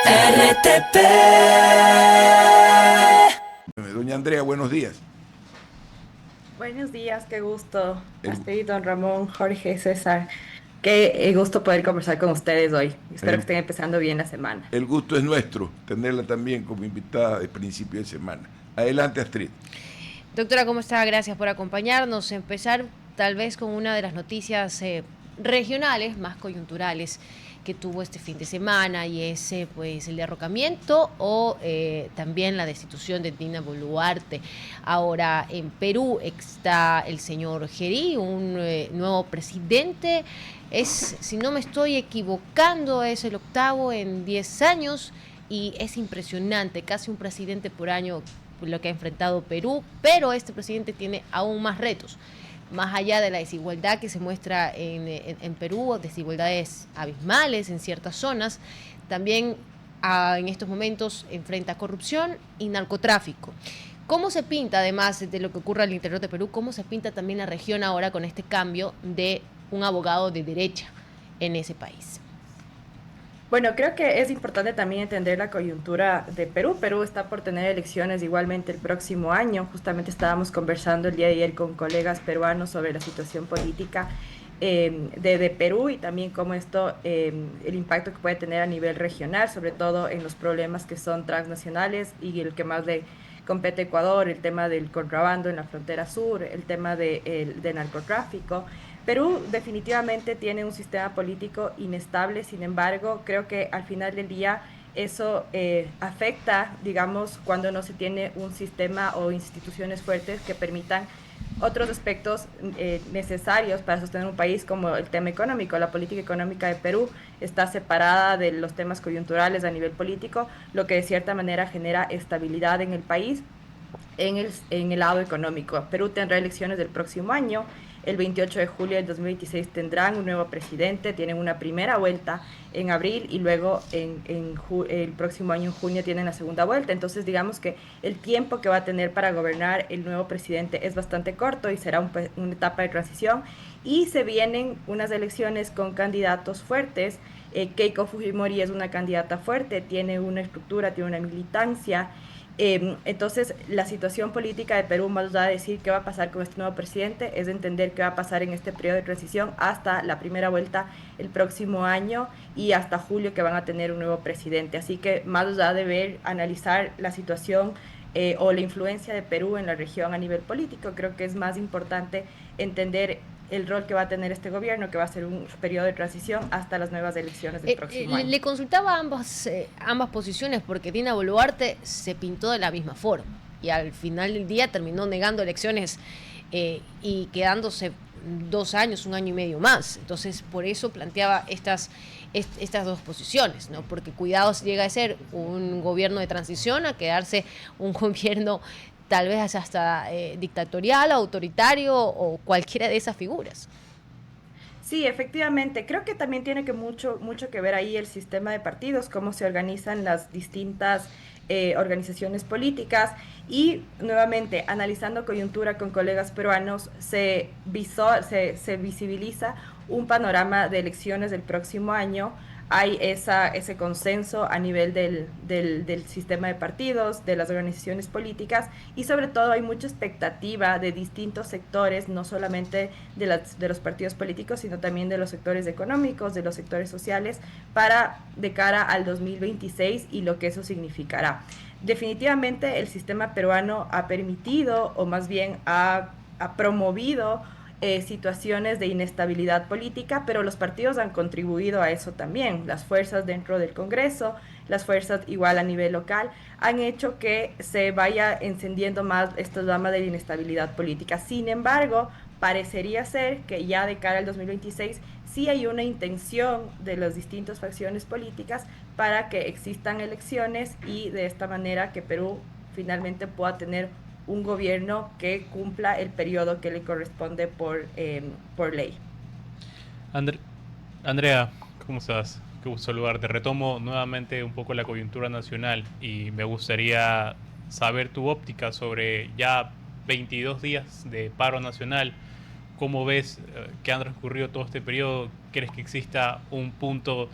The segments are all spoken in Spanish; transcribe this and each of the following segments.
RTP. Doña Andrea, buenos días. Buenos días, qué gusto. El, Astrid, don Ramón, Jorge, César. Qué gusto poder conversar con ustedes hoy. Espero que el- estén empezando bien la semana. el gusto es nuestro tenerla también como invitada de principio de semana. Adelante, Astrid. Doctora, ¿cómo está? Gracias por acompañarnos. Empezar tal vez con una de las noticias regionales más coyunturales que tuvo este fin de semana y es pues el derrocamiento o también la destitución de Dina Boluarte. Ahora en Perú está el señor Gerí, un nuevo presidente. Es, si no me estoy equivocando, es el octavo en 10 años y es impresionante, casi un presidente por año lo que ha enfrentado Perú, pero este presidente tiene aún más retos. Más allá de la desigualdad que se muestra en Perú, desigualdades abismales en ciertas zonas, también en estos momentos enfrenta corrupción y narcotráfico. ¿Cómo se pinta, además de lo que ocurre al interior de Perú, cómo se pinta también la región ahora con este cambio de un abogado de derecha en ese país? Bueno, creo que es importante también entender la coyuntura de Perú. Perú está por tener elecciones igualmente el próximo año. Justamente estábamos conversando el día de ayer con colegas peruanos sobre la situación política de Perú y también cómo esto, el impacto que puede tener a nivel regional, sobre todo en los problemas que son transnacionales y el que más le compete a Ecuador, el tema del contrabando en la frontera sur, el tema de narcotráfico. Perú definitivamente tiene un sistema político inestable, sin embargo, creo que al final del día eso afecta, digamos, cuando no se tiene un sistema o instituciones fuertes que permitan otros aspectos necesarios para sostener un país, como el tema económico. La política económica de Perú está separada de los temas coyunturales a nivel político, lo que de cierta manera genera estabilidad en el país en el lado económico. Perú tendrá elecciones del próximo año. El 28 de julio del 2026 tendrán un nuevo presidente, tienen una primera vuelta en abril y luego el próximo año, en junio, tienen la segunda vuelta. Entonces, digamos que el tiempo que va a tener para gobernar el nuevo presidente es bastante corto y será una etapa de transición. Y se vienen unas elecciones con candidatos fuertes. Keiko Fujimori es una candidata fuerte, tiene una estructura, tiene una militancia. Entonces, la situación política de Perú, más allá de decir qué va a pasar con este nuevo presidente, es entender qué va a pasar en este periodo de transición hasta la primera vuelta el próximo año y hasta julio que van a tener un nuevo presidente. Así que más allá de ver, analizar la situación o la influencia de Perú en la región a nivel político, creo que es más importante entender el rol que va a tener este gobierno, que va a ser un periodo de transición hasta las nuevas elecciones del próximo año. Le consultaba ambas posiciones porque Dina Boluarte se pintó de la misma forma y al final del día terminó negando elecciones y quedándose 2 años, un año y medio más. Entonces, por eso planteaba estas dos posiciones, ¿no? Porque cuidado si llega a ser un gobierno de transición a quedarse un gobierno tal vez hasta dictatorial, autoritario o cualquiera de esas figuras. Sí, efectivamente. Creo que también tiene que mucho que ver ahí el sistema de partidos, cómo se organizan las distintas organizaciones políticas y nuevamente analizando coyuntura con colegas peruanos se visibiliza un panorama de elecciones del próximo año. Hay ese consenso a nivel del sistema de partidos, de las organizaciones políticas y sobre todo hay mucha expectativa de distintos sectores, no solamente de los partidos políticos, sino también de los sectores económicos, de los sectores sociales, de cara al 2026 y lo que eso significará. Definitivamente el sistema peruano ha permitido, o más bien ha promovido situaciones de inestabilidad política, pero los partidos han contribuido a eso también. Las fuerzas dentro del Congreso, las fuerzas igual a nivel local, han hecho que se vaya encendiendo más esta llama de la inestabilidad política. Sin embargo, parecería ser que ya de cara al 2026 sí hay una intención de las distintas facciones políticas para que existan elecciones y de esta manera que Perú finalmente pueda tener un gobierno que cumpla el periodo que le corresponde por ley. Andre- Andrea, ¿cómo estás? Qué gusto saludarte. Retomo nuevamente un poco la coyuntura nacional y me gustaría saber tu óptica sobre ya 22 días de paro nacional. ¿Cómo ves que han transcurrido todo este periodo? ¿Crees que exista un punto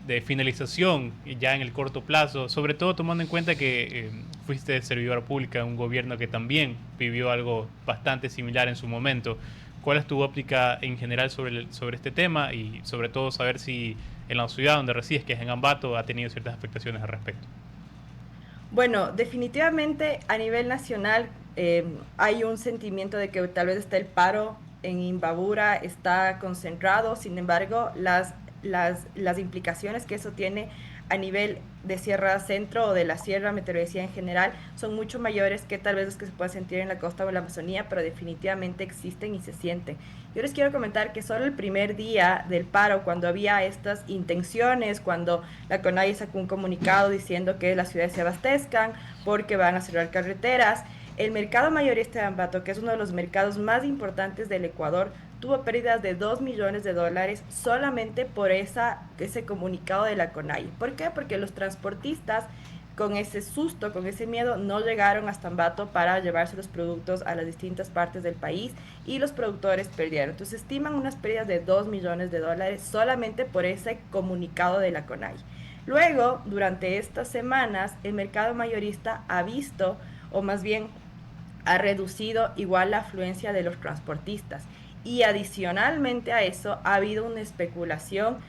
de finalización ya en el corto plazo, sobre todo tomando en cuenta que fuiste servidora pública en un gobierno que también vivió algo bastante similar en su momento. ¿Cuál es tu óptica en general sobre este tema y sobre todo saber si en la ciudad donde resides, que es en Ambato, ha tenido ciertas afectaciones al respecto? Bueno, definitivamente a nivel nacional hay un sentimiento de que tal vez está el paro en Imbabura, está concentrado. Sin embargo, las implicaciones que eso tiene a nivel de Sierra Centro o de la Sierra, me atrevería a decir en general, son mucho mayores que tal vez los que se pueden sentir en la costa o en la Amazonía, pero definitivamente existen y se sienten. Yo les quiero comentar que solo el primer día del paro, cuando había estas intenciones, cuando la CONAIE sacó un comunicado diciendo que las ciudades se abastezcan porque van a cerrar carreteras, el mercado mayorista de Ambato, que es uno de los mercados más importantes del Ecuador, tuvo pérdidas de $2 millones solamente por ese comunicado de la CONAIE. ¿Por qué? Porque los transportistas, con ese susto, con ese miedo, no llegaron hasta Ambato para llevarse los productos a las distintas partes del país y los productores perdieron. Entonces estiman unas pérdidas de $2 millones solamente por ese comunicado de la CONAIE. Luego, durante estas semanas, el mercado mayorista ha visto, o más bien ha reducido igual la afluencia de los transportistas. Y adicionalmente a eso ha habido una especulación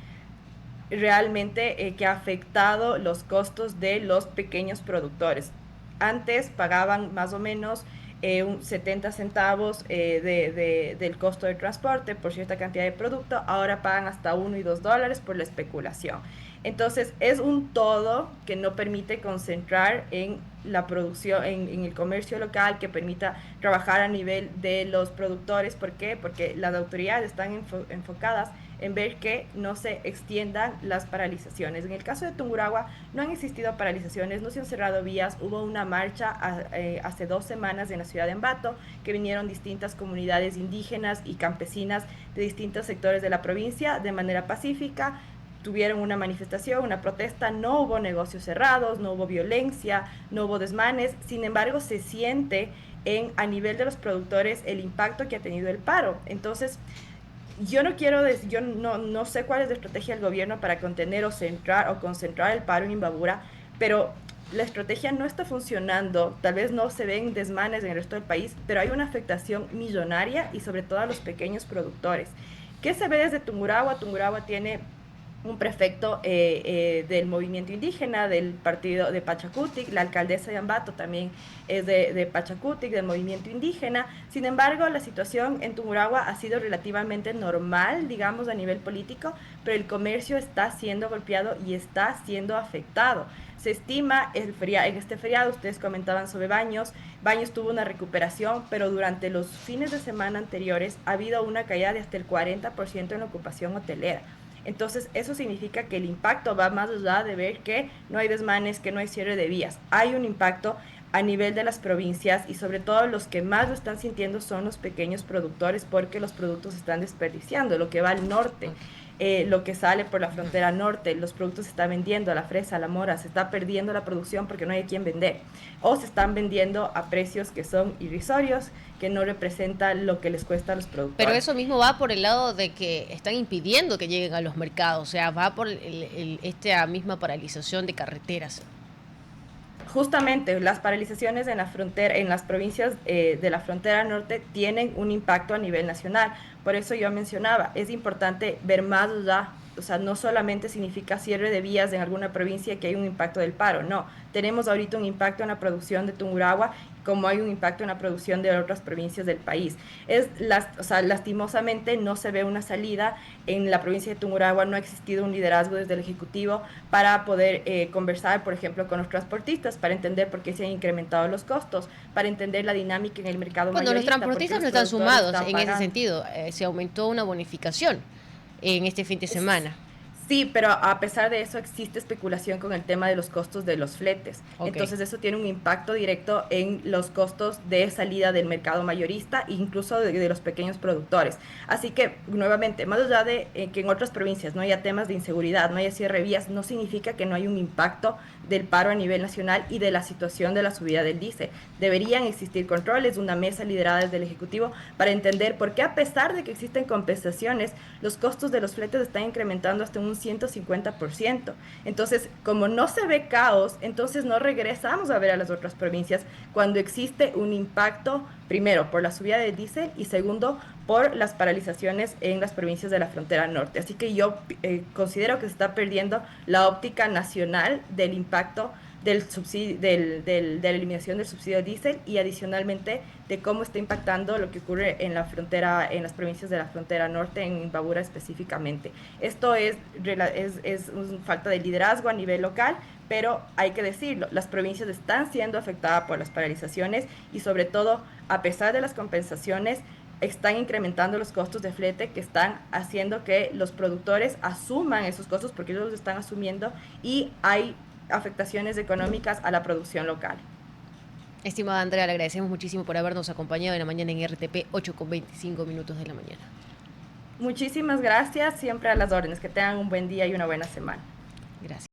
realmente que ha afectado los costos de los pequeños productores. Antes pagaban más o menos 70 centavos del costo del transporte por cierta cantidad de producto, ahora pagan hasta $1 y $2 por la especulación. Entonces es un todo que no permite concentrar en la producción, en el comercio local, que permita trabajar a nivel de los productores. ¿Por qué? Porque las autoridades están enfocadas en ver que no se extiendan las paralizaciones. En el caso de Tungurahua no han existido paralizaciones, no se han cerrado vías. Hubo una marcha hace 2 semanas en la ciudad de Ambato, que vinieron distintas comunidades indígenas y campesinas de distintos sectores de la provincia de manera pacífica. Tuvieron una manifestación, una protesta, no hubo negocios cerrados, no hubo violencia, no hubo desmanes. Sin embargo, se siente a nivel de los productores el impacto que ha tenido el paro. Entonces, yo no sé cuál es la estrategia del gobierno para contener o concentrar el paro en Imbabura, pero la estrategia no está funcionando. Tal vez no se ven desmanes en el resto del país, pero hay una afectación millonaria y sobre todo a los pequeños productores. ¿Qué se ve desde Tungurahua? Tungurahua tiene un prefecto del movimiento indígena, del partido de Pachacutic. La alcaldesa de Ambato también es de Pachacutic, del movimiento indígena. Sin embargo, la situación en Tungurahua ha sido relativamente normal, digamos, a nivel político, pero el comercio está siendo golpeado y está siendo afectado. Se estima en este feriado, ustedes comentaban sobre Baños tuvo una recuperación, pero durante los fines de semana anteriores ha habido una caída de hasta el 40% en la ocupación hotelera. Entonces, eso significa que el impacto va más allá de ver que no hay desmanes, que no hay cierre de vías. Hay un impacto a nivel de las provincias y sobre todo los que más lo están sintiendo son los pequeños productores, porque los productos se están desperdiciando, lo que va al norte. Lo que sale por la frontera norte, los productos se están vendiendo, la fresa, la mora, se está perdiendo la producción porque no hay a quien vender, o se están vendiendo a precios que son irrisorios, que no representan lo que les cuesta a los productores. Pero eso mismo va por el lado de que están impidiendo que lleguen a los mercados, o sea, va por esta misma paralización de carreteras. Justamente las paralizaciones en la frontera, en las provincias de la frontera norte tienen un impacto a nivel nacional. Por eso yo mencionaba, es importante ver más allá. O sea, no solamente significa cierre de vías en alguna provincia que hay un impacto del paro, no. Tenemos ahorita un impacto en la producción de Tungurahua, como hay un impacto en la producción de otras provincias del país. Lastimosamente no se ve una salida. En la provincia de Tungurahua no ha existido un liderazgo desde el Ejecutivo para poder conversar, por ejemplo, con los transportistas, para entender por qué se han incrementado los costos, para entender la dinámica en el mercado mayorista. Los transportistas no están sumados en ese sentido. Se aumentó una bonificación en este fin de semana. Sí, pero a pesar de eso existe especulación con el tema de los costos de los fletes. Okay. Entonces eso tiene un impacto directo en los costos de salida del mercado mayorista e incluso de los pequeños productores. Así que, nuevamente, más allá de que en otras provincias no haya temas de inseguridad, no haya cierre de vías, no significa que no hay un impacto del paro a nivel nacional y de la situación de la subida del diésel. Deberían existir controles, una mesa liderada desde el Ejecutivo para entender por qué, a pesar de que existen compensaciones, los costos de los fletes están incrementando hasta un 150%. Entonces, como no se ve caos, entonces no regresamos a ver a las otras provincias cuando existe un impacto, primero, por la subida del diésel y segundo, por las paralizaciones en las provincias de la frontera norte. Así que yo considero que se está perdiendo la óptica nacional del impacto del subsidio, de la eliminación del subsidio diésel y adicionalmente de cómo está impactando lo que ocurre en la frontera, en las provincias de la frontera norte, en Imbabura específicamente. Esto es una falta de liderazgo a nivel local, pero hay que decirlo, las provincias están siendo afectadas por las paralizaciones y sobre todo, a pesar de las compensaciones, están incrementando los costos de flete que están haciendo que los productores asuman esos costos porque ellos los están asumiendo y hay afectaciones económicas a la producción local. Estimada Andrea, le agradecemos muchísimo por habernos acompañado en la mañana en RTP 8:25 de la mañana. Muchísimas gracias, siempre a las órdenes, que tengan un buen día y una buena semana. Gracias.